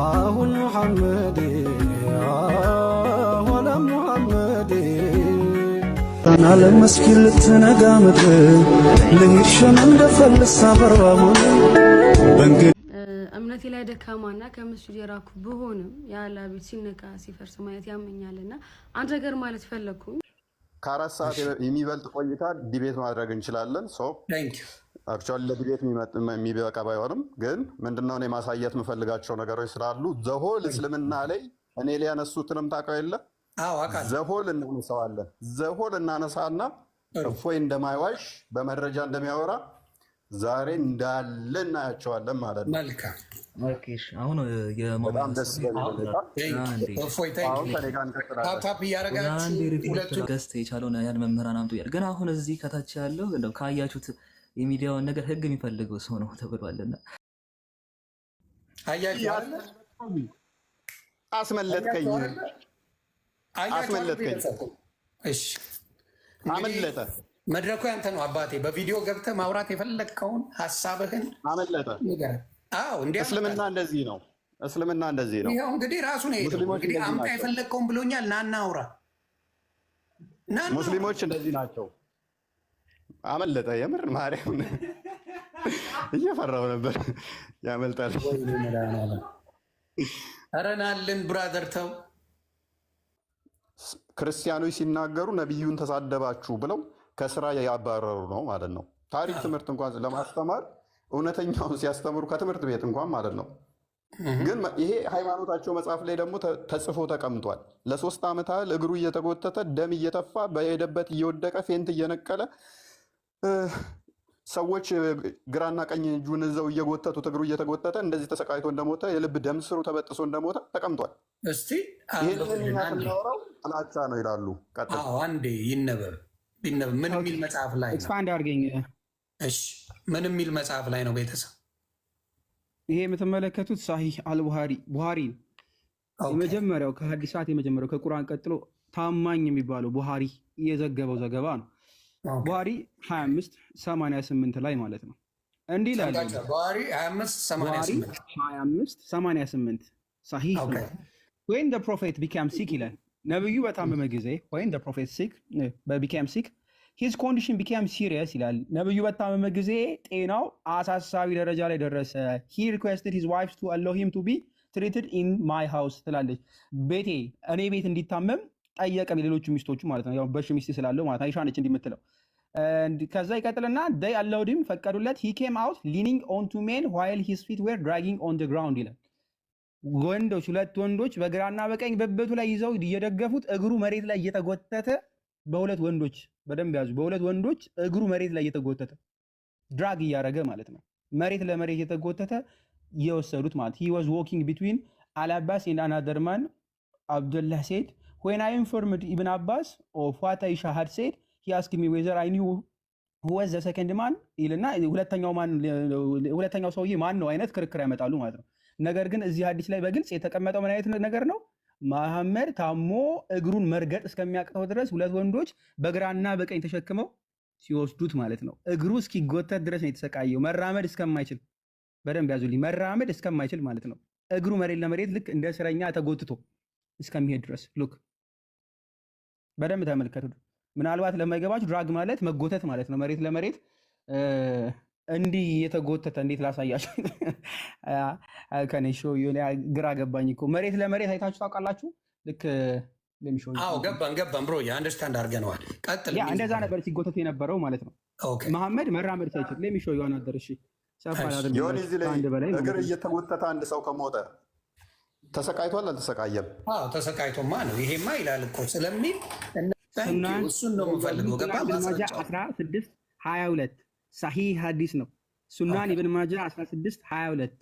አሁን ሙሐመድ ሆነ ሙሐመድ ዓለም መስኪን ልትነጋ ምድር ልንሽን እንደፈልሳ በርባሁን እምነቴ ላይ ደካማና ከመስጂድ የራኩ ብሆንም ያላ ቤት ሲነካ ሲፈርስ ማየት ያመኛልና አንድ ነገር ማለት ፈለኩኝ። ከአራት ሰዓት የሚበልጥ ቆይታ ዲቤት ማድረግ እንችላለን። አክቹዋሊ ለዲቤት የሚበቃ ባይሆንም ግን ምንድነው እኔ ማሳየት የምፈልጋቸው ነገሮች ስላሉ ዘሆል እስልምና ላይ እኔ ሊያነሱትንም ታውቀው የለ ዘሆል እናነሳዋለን። ዘሆል እናነሳና እፎይ እንደማይዋሽ በመረጃ እንደሚያወራ ዛሬ እንዳለ እናያቸዋለን ማለት ነው። መልካም ኦኬ። አሁን በጣም ደስ ያረጋችሁ ገስት የቻለውን ያን መምህራን አምጡ ያል ግን አሁን እዚህ ከታች ያለው እንደው ካያችሁት የሚዲያውን ነገር ህግ የሚፈልገው ሰው ነው ተብሏልና አስመለጥከኝ። እሺ አመለጠ። መድረኩ ያንተ ነው አባቴ። በቪዲዮ ገብተህ ማውራት የፈለግከውን ሀሳብህን አመለጠ። እስልምና እንደዚህ ነው። እስልምና እንደዚህ ነው። ይኸው እንግዲህ ራሱ ነው የሄደው። እንግዲህ አምጣ የፈለግከውን ብሎኛል። ናና አውራ። ሙስሊሞች እንደዚህ ናቸው። አመለጠ። የምር ማርያም እየፈራው ነበር። ያመልጣል። ኧረ ናልን ብራዘር ተው። ክርስቲያኖች ሲናገሩ ነቢዩን ተሳደባችሁ ብለው ከስራ ያባረሩ ነው ማለት ነው። ታሪክ ትምህርት እንኳን ለማስተማር እውነተኛውን ሲያስተምሩ ከትምህርት ቤት እንኳን ማለት ነው። ግን ይሄ ሃይማኖታቸው መጽሐፍ ላይ ደግሞ ተጽፎ ተቀምጧል። ለ3 ዓመት ያህል እግሩ እየተጎተተ ደም እየተፋ በሄደበት እየወደቀ ፌንት እየነቀለ ሰዎች ግራና ቀኝ እጁን እዘው እየጎተቱት እግሩ እየተጎተተ እንደዚህ ተሰቃይቶ እንደሞተ የልብ ደም ስሩ ተበጥሶ እንደሞተ ተቀምጧል። እስቲ ስናወራው ጥላቻ ነው ይላሉ። አንዴ ይነበብ ምን የሚል መጽሐፍ ላይ ኤክስፓንድ አድርገኝ። እሺ ምን የሚል መጽሐፍ ላይ ነው ቤተሰብ? ይሄ የምትመለከቱት ሳሂህ አልቡሃሪ ቡሃሪ የመጀመሪያው ከሐዲሳት የመጀመሪያው ከቁርአን ቀጥሎ ታማኝ የሚባለው ቡሃሪ የዘገበው ዘገባ ነው። ቡሃሪ 2588 ላይ ማለት ነው። እንዲህ ይላል ቡሃሪ 2588 ሳሂህ ነው። when the prophet became sick ይላል ነብዩ በታመመ ጊዜ when the prophet became sick his condition became serious ይላል። ነብዩ በታመመ ጊዜ ጤናው አሳሳቢ ደረጃ ላይ ደረሰ። he requested his wife to allow him to be treated in my house ትላለች። ቤቴ እኔ ቤት እንዲታመም ጠየቀም ሌሎቹ ሚስቶቹ ማለት ነው። ያው በሽ ሚስት ስላለው ማለት አይሻ ነች እንዲምትለው። ከዛ ይቀጥልና they allowed him ፈቀዱለት። he came out leaning on two men while his feet were dragging on the ground ይላል። ወንዶች ሁለት ወንዶች በግራና በቀኝ በበቱ ላይ ይዘው እየደገፉት እግሩ መሬት ላይ እየተጎተተ በሁለት ወንዶች በደንብ ያዙ። በሁለት ወንዶች እግሩ መሬት ላይ እየተጎተተ ድራግ እያደረገ ማለት ነው። መሬት ለመሬት እየተጎተተ እየወሰዱት ማለት he was walking between Al-Abbas and another man. Abdullah said when I informed Ibn Abbas of what Aisha had said he asked me whether I knew who was the second man ይልና ሁለተኛው ሰውዬ ማን ነው አይነት ክርክር ያመጣሉ ማለት ነው። ነገር ግን እዚህ ሐዲስ ላይ በግልጽ የተቀመጠው ምን አይነት ነገር ነው? መሐመድ ታሞ እግሩን መርገጥ እስከሚያቅተው ድረስ ሁለት ወንዶች በግራና በቀኝ ተሸክመው ሲወስዱት ማለት ነው። እግሩ እስኪጎተት ድረስ ነው የተሰቃየው፣ መራመድ እስከማይችል። በደንብ ያዙልኝ፣ መራመድ እስከማይችል ማለት ነው። እግሩ መሬት ለመሬት ልክ እንደ እስረኛ ተጎትቶ እስከሚሄድ ድረስ ሉክ፣ በደንብ ተመልከቱ። ምናልባት ለማይገባችሁ ድራግ ማለት መጎተት ማለት ነው። መሬት ለመሬት እንዲህ የተጎተተ እንዴት ላሳያችሁ? ከነሾ የሆነ ግራ ገባኝ እኮ። መሬት ለመሬት አይታችሁ ታውቃላችሁ? ልክ ለምሾ ገባን ብሮ አንደርስታንድ አድርገነዋል። ቀጥል። ያ እንደዛ ነበር ሲጎተት የነበረው ማለት ነው። መሐመድ መራመድ ሳይችል ለምሾ ይሆን አደረ። እሺ ሰፋላ አድርገን ይሁን። እዚህ ላይ እግር እየተጎተተ አንድ ሰው ከሞተ ተሰቃይቷል አልተሰቃየም? አዎ ተሰቃይቶማ ነው። ይሄማ ይላል እኮ ስለሚል እሱን ነው የምፈልገው። ገባ 1622 ሳሂህ ሐዲስ ነው። ሱናን ኢብን ማጃ 1622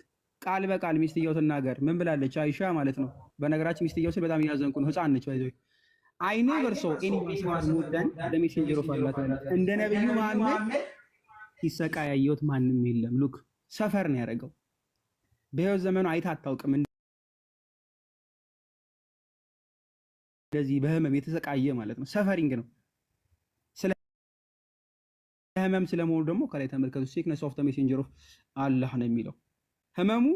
ቃል በቃል ሚስትየው ትናገር ምን ብላለች? አይሻ ማለት ነው። በነገራችን ሚስትየው ስል በጣም እያዘንኩ ነው፣ ህፃን ነች። ባይዘው አይ ኔቨር ሶ ኤኒዋን ሞር ዳን ዘ ሜሴንጀር ኦፍ አላህ እንደ ነብዩ መሐመድ ሲሰቃይ ያየሁት ማንም የለም። ሉክ ሰፈር ነው ያደረገው። በህይወት ዘመኑ አይታ አታውቅም እንደዚህ በህመም የተሰቃየ ማለት ነው። ሰፈሪንግ ነው። ህመም ስለመሆኑ ደግሞ ከላይ ተመልከቱ። ሲክነስ ኦፍ ዘ ሜሴንጀር ኦፍ አላህ ነው የሚለው። ህመሙ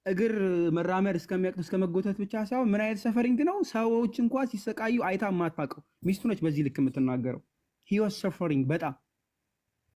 እግር መራመድ እስከሚያቅት እስከመጎተት ብቻ ሳይሆን ምን አይነት ሰፈሪንግ ነው? ሰዎች እንኳን ሲሰቃዩ አይታ ማታውቀው ሚስቱ ነች በዚህ ልክ የምትናገረው። he was suffering በጣም